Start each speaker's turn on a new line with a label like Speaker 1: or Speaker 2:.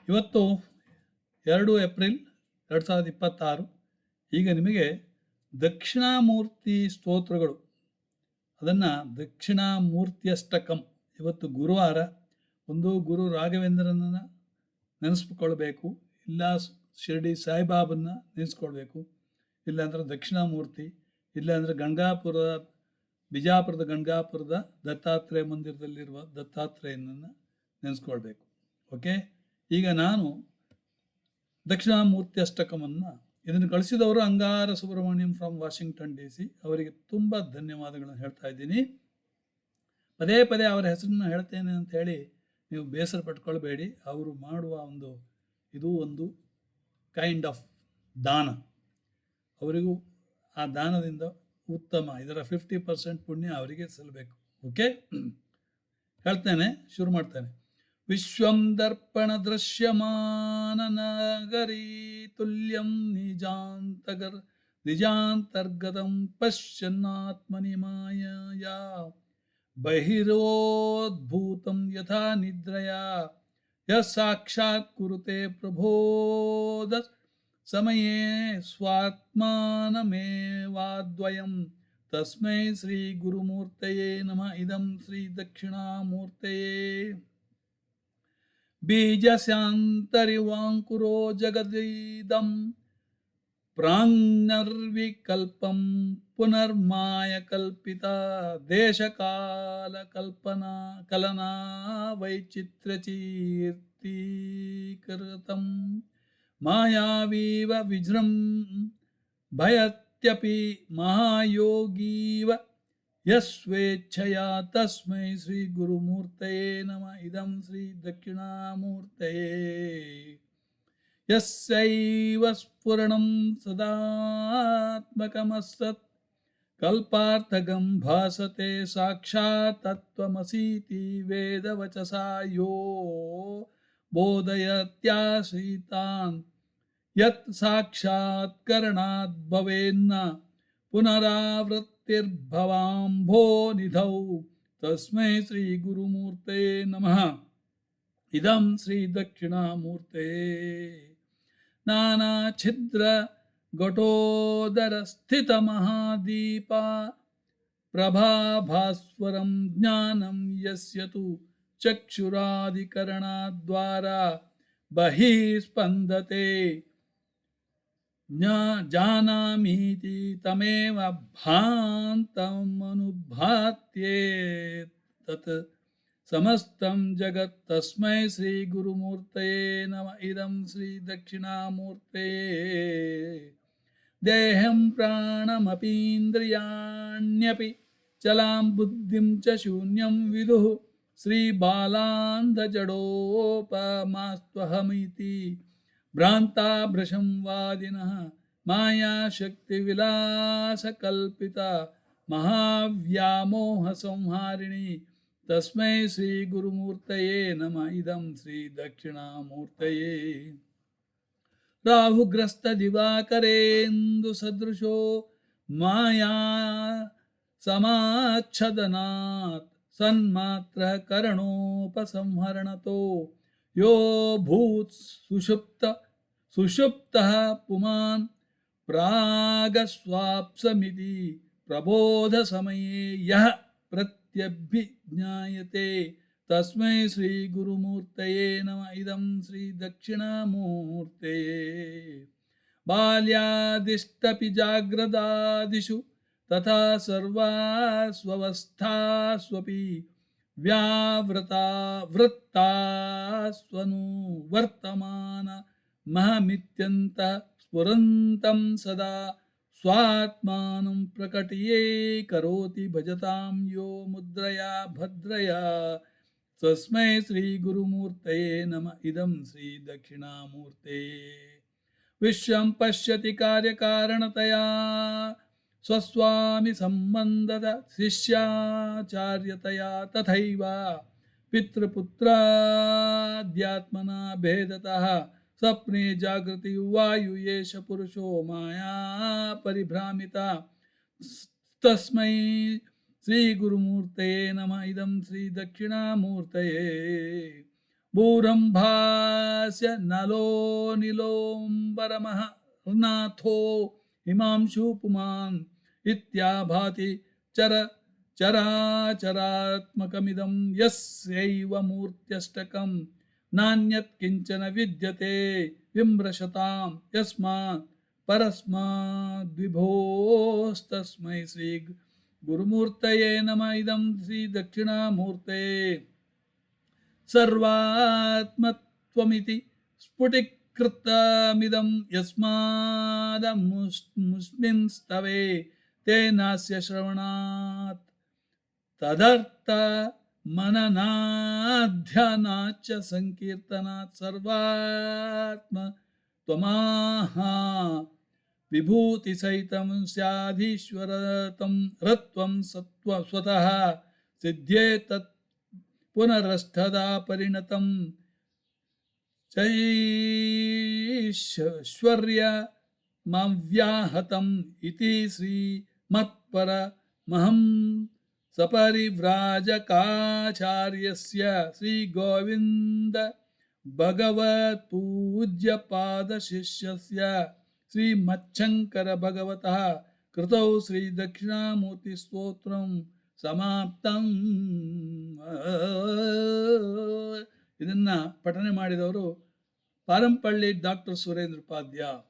Speaker 1: ಇವತ್ತು 2 ಏಪ್ರಿಲ್ 2026. ಈಗ ನಿಮಗೆ ದಕ್ಷಿಣಾಮೂರ್ತಿ ಸ್ತೋತ್ರಗಳು, ಅದನ್ನು ದಕ್ಷಿಣಾಮೂರ್ತಿಯಷ್ಟಕಂ. ಇವತ್ತು ಗುರುವಾರ. ಒಂದು ಗುರು ರಾಘವೇಂದ್ರನನ್ನು ನೆನೆಸ್ಕೊಳ್ಬೇಕು, ಇಲ್ಲ ಶಿರಡಿ ಸಾಯಿಬಾಬನ್ನ ನೆನೆಸ್ಕೊಳ್ಬೇಕು, ಇಲ್ಲಾಂದ್ರೆ ದಕ್ಷಿಣಾಮೂರ್ತಿ, ಇಲ್ಲಾಂದರೆ ಬಿಜಾಪುರದ ಗಂಗಾಪುರದ ದತ್ತಾತ್ರೇಯ ಮಂದಿರದಲ್ಲಿರುವ ದತ್ತಾತ್ರೇಯನನ್ನು ನೆನೆಸ್ಕೊಳ್ಬೇಕು. ಓಕೆ, ಈಗ ನಾನು ದಕ್ಷಿಣಾಮೂರ್ತಿ ಅಷ್ಟಕವನ್ನು ಇದನ್ನು ಕಳಿಸಿದವರು ಅಂಗಾರ ಸುಬ್ರಹ್ಮಣ್ಯಂ ಫ್ರಮ್ ವಾಷಿಂಗ್ಟನ್ DC. ಅವರಿಗೆ ತುಂಬ ಧನ್ಯವಾದಗಳನ್ನು ಹೇಳ್ತಾ ಇದ್ದೀನಿ. ಪದೇ ಪದೇ ಅವರ ಹೆಸರನ್ನು ಹೇಳ್ತೇನೆ ಅಂತ ಹೇಳಿ ನೀವು ಬೇಸರ ಪಟ್ಕೊಳ್ಬೇಡಿ. ಅವರು ಮಾಡುವ ಇದು ಒಂದು ಕೈಂಡ್ ಆಫ್ ದಾನ. ಅವರಿಗೂ ಆ ದಾನದಿಂದ ಉತ್ತಮ, ಇದರ 50% ಪುಣ್ಯ ಅವರಿಗೆ ಸಲ್ಲಬೇಕು. ಓಕೆ, ಹೇಳ್ತೇನೆ, ಶುರು ಮಾಡ್ತೇನೆ. ವಿಶ್ವಂ ದರ್ಪಣ ದೃಶ್ಯಮಾನ ನಗರೀ ತುಲ್ಯಂ ನಿಜಾಂತರ್ಗತಂ ಪಶ್ಯನ್ನಾತ್ಮನಿ ಮಾಯಾ ಬಹಿರೋದ್ಭೂತಂ ಯಥಾ ನಿದ್ರಯಾ ಸಾಕ್ಷಾತ್ ಕುರುತೆ ಪ್ರಬೋಧ ಸಮಯೇ ಸ್ವಾತ್ಮಾನಮೇವಾದ್ವಯಂ ತಸ್ಮೈ ಶ್ರೀ ಗುರುಮೂರ್ತಯೇ ನಮಃ. ಇದಂ ಶ್ರೀ ದಕ್ಷಿಣಾಮೂರ್ತಯೇ. ಬೀಜಸ್ಯಾಂತರಿವಾಂಕುರೋ ಜಗದೀದಂ ಪ್ರಾಂಗ್ನರ್ವಿಕಲ್ಪಂ ಪುನರ್ಮಾಯ ಕಲ್ಪಿತ ದೇಶಕಾಲ ಕಲನಾ ವೈಚಿತ್ರ್ಯಚೀರ್ತೀಕೃತಂ ಮಾಯಾವೀವ ವಿಜೃಂ ಭಯತ್ಯಪಿ ಮಹಾಯೋಗೀವ ಯಸ್ವೇಚ್ಛಯಾ ತಸ್ಮೈ ಶ್ರೀ ಗುರುಮೂರ್ತಯೇ ನಮಃ. ಇದಂ ಶ್ರೀ ದಕ್ಷಿಣಾಮೂರ್ತಯೇ. ಯಸ್ಯೈವ ಸ್ಫುರಣಂ ಸದಾತ್ಮಕಮಸತ್ ಕಲ್ಪಾರ್ಥಗಂ ಭಾಸತೆ ಸಾಕ್ಷಾತ್ ತತ್ವಮಸೀತಿ ವೇದವಚಸಾ ಯೋ ಬೋಧಯತ್ಯಾಸೀತಾನ್ ಯತ್ ಸಾಕ್ಷಾತ್ಕರಣಾತ್ ಭವೇನ್ನ ಪುನರಾವೃತ್ತಿರ್ಭವಾಂಭೋ ನಿಧೌ ತಸ್ಮೈ ಶ್ರೀ ಗುರುಮೂರ್ತಯೇ ನಮಃ. ಇದಂ ಶ್ರೀ ದಕ್ಷಿಣಾಮೂರ್ತಯೇ. ನಾನಾ ಛಿದ್ರ ಘಟೋದರ ಸ್ಥಿತ ಮಹಾದೀಪ ಪ್ರಭಾಭಾಸ್ವರಂ ಜ್ಞಾನಂ ಯಸ್ಯತು ಚಕ್ಷುರಾದಿಕರಣದ್ವಾರ ಬಹಿಃ ಸ್ಪಂದತೆ ಜಾನಾಮೀತಿ ತಮೇವ ಭಾಂತಮನುಭಾತ್ಯೇತತ್ ಸಮಸ್ತಂ ಜಗತ್ ತಸ್ಮೈ ಶ್ರೀ ಗುರುಮೂರ್ತಯೇ ನಮಃ. ಇದಂ ಶ್ರೀ ದಕ್ಷಿಣಾಮೂರ್ತಯೇ. ದೇಹಂ ಪ್ರಾಣಮಪೀಂದ್ರಿಯಾಣ್ಯಪಿ ಚಲಾಂ ಬುದ್ಧಿಂ ಚ ಶೂನ್ಯಂ ವಿದುಃ ಶ್ರೀ ಬಾಲಾಂಧಜಡೋಪಮಾಸ್ತ್ವಹಮಿತಿ ಭ್ರಾಂತಾಭೃಶಂ ವಾದಿನಃ ಮಾಯಾಶಕ್ತಿವಿಲಾಸಕಲ್ಪಿತ ಮಹಾವ್ಯಾಮೋಹ ಸಂಹಾರಿಣಿ ತಸ್ಮೈ ಶ್ರೀ ಗುರುಮೂರ್ತಯೇ ನಮಃ. ಇದಂ ಶ್ರೀ ದಕ್ಷಿಣಾಮೂರ್ತಯೇ. ರಾಹುಗ್ರಸ್ತ ದಿವಾಕರೇಂದು ಸದೃಶೋ ಮಾಯಾ ಸಮಾಚ್ಛದನಾತ್ ಸನ್ಮಾತ್ರ ಕರಣೋಪಸಂಹರಣತೋ ಯೋ ಭೂತ್ ಸುಷುಪ್ತಃ ಪುಮಾನ್ ಪ್ರಾಗಸ್ವಾಪ್ಸಮಿತಿ ಪ್ರಬೋಧ ಸಮಯೇ ಯಃ ಪ್ರತ್ಯಭಿಜ್ಞಾಯತೆ ತಸ್ಮೈ ಶ್ರೀ ಗುರುಮೂರ್ತಯೇ ನಮಃ. ಇದಂ ಶ್ರೀ ದಕ್ಷಿಣಾಮೂರ್ತಯೇ. ಬಾಲ್ಯಾದಿಷ್ಟಪಿ ಜಾಗ್ರದಾದಿಷು ತಥಾ ಸರ್ವಾಸ್ವಸ್ಥಾಸ್ವಪಿ ವೃತ್ತಾಸ್ವನು ವರ್ತಮಾನ ಮಹಮಿತ್ಯಂತ ಸ್ಫುರಂತಂ ಸದಾ ಸ್ವಾತ್ಮಾನಂ ಪ್ರಕಟಯೇ ಕರೋತಿ ಭಜತಾಂ ಯೋ ಮುದ್ರಯಾ ಭದ್ರಯಾ ತಸ್ಮೈ ಶ್ರೀ ಗುರುಮೂರ್ತಯೇ ನಮಃ. ಇದಂ ಶ್ರೀ ದಕ್ಷಿಣಾಮೂರ್ತಯೇ. ವಿಶ್ವಂ ಪಶ್ಯತಿ ಕಾರ್ಯಕಾರಣತಯಾ ಸ್ವಸ್ವಾಮಿ ಸಂಬಂಧದ ಶಿಷ್ಯಾಚಾರ್ಯತಯಾ ತಥೈವ ಪಿತೃಪುತ್ರಾದ್ಯಾತ್ಮನಾ ಭೇದತಃ ಸ್ವಪ್ನೆ ಜಾಗೃತಿ ವಾಯು ಯೇಷ ಪುರುಷೋ ಮಾಯಾ ಪರಿಭ್ರಾಮಿತ ತಸ್ಮೈ ಶ್ರೀ ಗುರುಮೂರ್ತಯೇ ನಮಃ. ಇದಂ ಶ್ರೀ ದಕ್ಷಿಣಾಮೂರ್ತಯೇ. ಭೂರಂಭಾಸ್ಯ ನಲೋ ನಿಲೋಂಬರಮಃ ರ್ನಾಥೋ ಹಿಮಾಂಶು ಪುಮಾನ್ ಇತ್ಯಾಭಾತಿ ಚರ ಚರಾಚರಾತ್ಮಕಮಿದಂ ಯಸ್ಯೈವ ಮೂರ್ತ್ಯಷ್ಟಕಂ ನಾನ್ಯತ್ ಕಿಂಚನ ವಿದ್ಯತೆ ವಿಮ್ರಶತಾಂ ಯಸ್ಮಾತ್ ಪರಸ್ಮಾದ್ವಿಭೋಸ್ತಸ್ಮೈ ಶ್ರೀ ಗುರುಮೂರ್ತಯೇ ನಮಃ ಇದಂ ಶ್ರೀ ದಕ್ಷಿಣಾಮೂರ್ತೆ ಸರ್ವಾತ್ಮತ್ವಮಿತಿ ಸ್ಫುಟೀಕೃತಮಿದಂ ಯಸ್ಮಾದಮುಸ್ಮಿನ್ ಸ್ತವೇ ತೇನಾಸ್ಯ ಶ್ರವಣಾತ್ ತದರ್ಥ ಮನನಾಧ್ಯಾನಾಚ್ಚ ಸಂಕೀರ್ತನಾತ್ ಸರ್ವಾತ್ಮ ತ್ವಮಾಹ ವಿಭೂತಿ ಸಹಿತಂ ಸ್ಯಾಧೀಶ್ವರತಂ ರತ್ವಂ ಸತ್ವ ಸ್ವತಃ ಸಿದ್ಧೇ ತತ್ ಪುನರಷ್ಠದಾ ಪರಿಣತಂ ಚೈಶ್ವರ್ಯ ಮವ್ಯಾಹತಂ ಇತಿ ಶ್ರೀ ಮತ್ಪರ ಮಹಂ ಸಪರಿವ್ರಾಜಕಾಚಾರ್ಯಸ್ಯ ಶ್ರೀ ಗೋವಿಂದ ಭಗವತ್ ಪೂಜ್ಯ ಪಾದ ಶಿಷ್ಯಸ್ಯ ಶ್ರೀ ಮಚ್ಚಂಕರ ಭಗವತಃ ಕೃತೌ ಶ್ರೀ ದಕ್ಷಿಣಾಮೂರ್ತಿ ಸ್ತೋತ್ರಂ ಸಮಾಪ್ತಂ. ಇದನ್ನ ಪಠನೆ ಮಾಡಿದವರು ಪಾರಂಪಳ್ಳಿ ಡಾಕ್ಟರ್ ಸುರೇಂದ್ರ ಉಪಾಧ್ಯ.